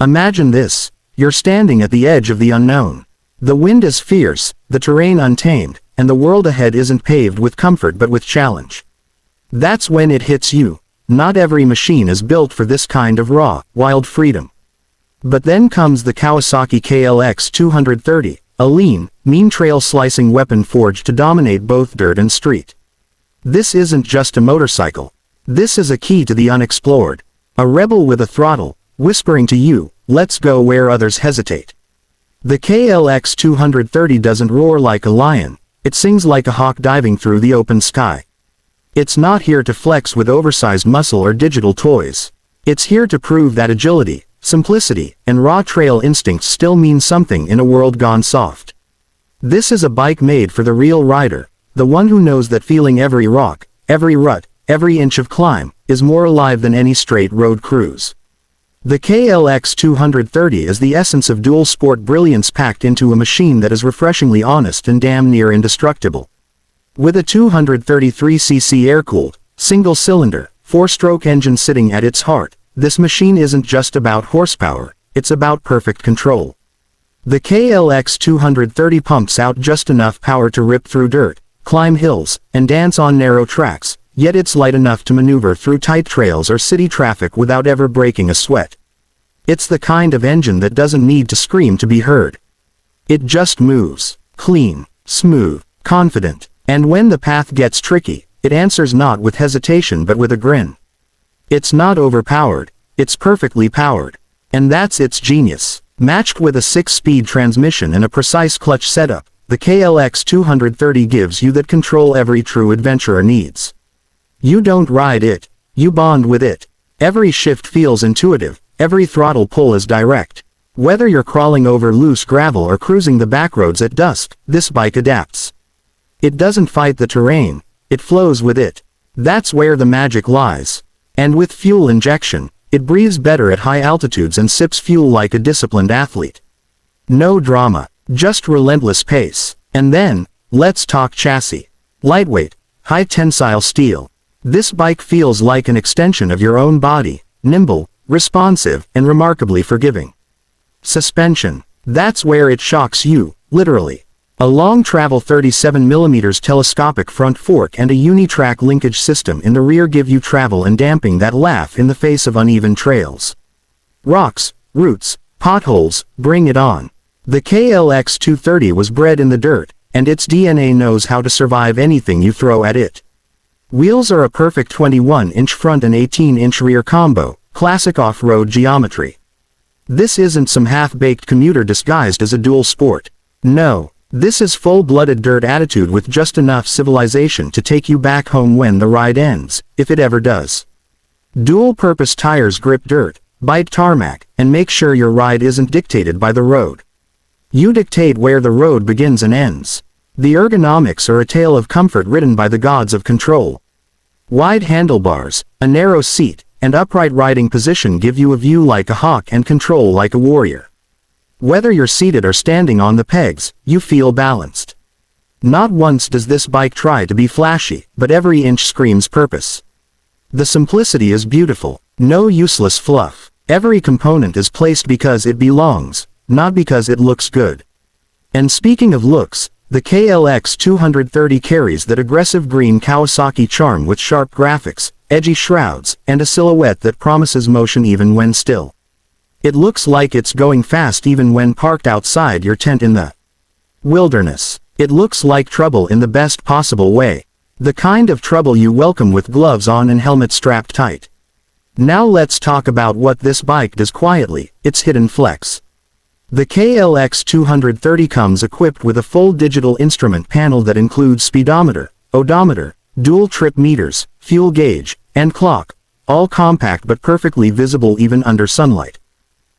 Imagine this. You're standing at the edge of the unknown. The wind is fierce, the terrain untamed, and the world ahead isn't paved with comfort but with challenge. That's when it hits you. Not every machine is built for this kind of raw, wild freedom. But then comes the Kawasaki KLX 230, a lean, mean trail-slicing weapon forged to dominate both dirt and street. This isn't just a motorcycle. This is a key to the unexplored. A rebel with a throttle, whispering to you, let's go where others hesitate. The KLX 230 doesn't roar like a lion, it sings like a hawk diving through the open sky. It's not here to flex with oversized muscle or digital toys. It's here to prove that agility, simplicity, and raw trail instincts still mean something in a world gone soft. This is a bike made for the real rider, the one who knows that feeling every rock, every rut, every inch of climb, is more alive than any straight road cruise. The KLX 230 is the essence of dual sport brilliance packed into a machine that is refreshingly honest and damn near indestructible. With a 233cc air-cooled, single-cylinder, 4-stroke engine sitting at its heart, this machine isn't just about horsepower, it's about perfect control. The KLX 230 pumps out just enough power to rip through dirt, climb hills, and dance on narrow tracks, yet it's light enough to maneuver through tight trails or city traffic without ever breaking a sweat. It's the kind of engine that doesn't need to scream to be heard. It just moves, clean, smooth, confident, and when the path gets tricky, it answers not with hesitation but with a grin. It's not overpowered, it's perfectly powered. And that's its genius. Matched with a 6-speed transmission and a precise clutch setup, the KLX 230 gives you that control every true adventurer needs. You don't ride it, you bond with it. Every shift feels intuitive, every throttle pull is direct. Whether you're crawling over loose gravel or cruising the backroads at dusk, this bike adapts. It doesn't fight the terrain, it flows with it. That's where the magic lies. And with fuel injection, it breathes better at high altitudes and sips fuel like a disciplined athlete. No drama, just relentless pace. And then, let's talk chassis. Lightweight, high tensile steel. This bike feels like an extension of your own body, nimble, responsive, and remarkably forgiving. Suspension. That's where it shocks you, literally. A long travel 37mm telescopic front fork and a uni-track linkage system in the rear give you travel and damping that laugh in the face of uneven trails. Rocks, roots, potholes, bring it on. The KLX 230 was bred in the dirt, and its DNA knows how to survive anything you throw at it. Wheels are a perfect 21-inch front and 18-inch rear combo, classic off-road geometry. This isn't some half-baked commuter disguised as a dual sport. No, this is full-blooded dirt attitude with just enough civilization to take you back home when the ride ends, if it ever does. Dual-purpose tires grip dirt, bite tarmac, and make sure your ride isn't dictated by the road. You dictate where the road begins and ends. The ergonomics are a tale of comfort written by the gods of control. Wide handlebars, a narrow seat, and upright riding position give you a view like a hawk and control like a warrior. Whether you're seated or standing on the pegs, you feel balanced. Not once does this bike try to be flashy, but every inch screams purpose. The simplicity is beautiful, no useless fluff. Every component is placed because it belongs, not because it looks good. And speaking of looks, the KLX 230 carries that aggressive green Kawasaki charm with sharp graphics, edgy shrouds, and a silhouette that promises motion even when still. It looks like it's going fast even when parked outside your tent in the wilderness. It looks like trouble in the best possible way. The kind of trouble you welcome with gloves on and helmet strapped tight. Now let's talk about what this bike does quietly, its hidden flex. The KLX 230 comes equipped with a full digital instrument panel that includes speedometer, odometer, dual trip meters, fuel gauge, and clock, all compact but perfectly visible even under sunlight.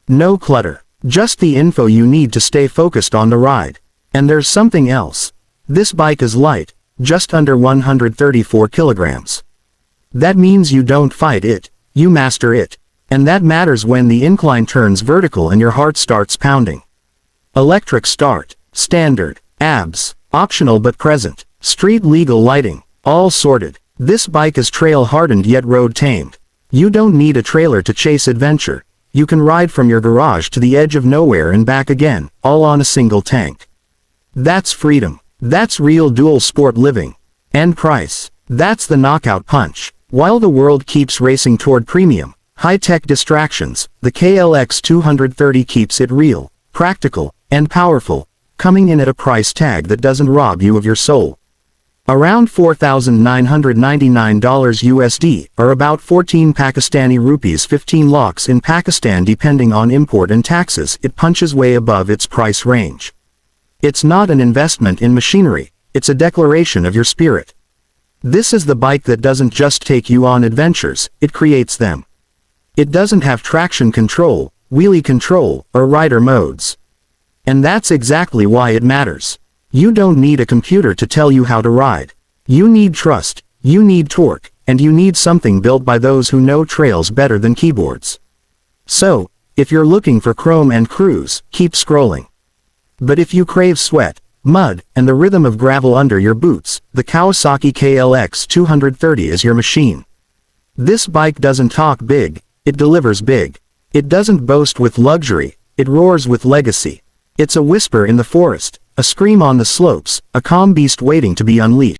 No clutter, just the info you need to stay focused on the ride. And there's something else. This bike is light, just under 134 kilograms. That means you don't fight it, you master it. And that matters when the incline turns vertical and your heart starts pounding. Electric start, standard, ABS, optional but present, street legal lighting, all sorted. This bike is trail hardened yet road tamed. You don't need a trailer to chase adventure. you can ride from your garage to the edge of nowhere and back again, all on a single tank. That's freedom. That's real dual sport living. And price. That's the knockout punch. While the world keeps racing toward premium, high-tech distractions, the KLX 230 keeps it real, practical, and powerful, coming in at a price tag that doesn't rob you of your soul. Around $4,999 USD, or about 14 Pakistani rupees, 15 lakhs in Pakistan depending on import and taxes. It punches way above its price range. It's not an investment in machinery, it's a declaration of your spirit. This is the bike that doesn't just take you on adventures, it creates them. It doesn't have traction control, wheelie control, or rider modes. And that's exactly why it matters. You don't need a computer to tell you how to ride. You need trust, you need torque, and you need something built by those who know trails better than keyboards. So, if you're looking for chrome and cruise, keep scrolling. But if you crave sweat, mud, and the rhythm of gravel under your boots, the Kawasaki KLX 230 is your machine. This bike doesn't talk big, it delivers big. It doesn't boast with luxury, it roars with legacy. It's a whisper in the forest, a scream on the slopes, a calm beast waiting to be unleashed.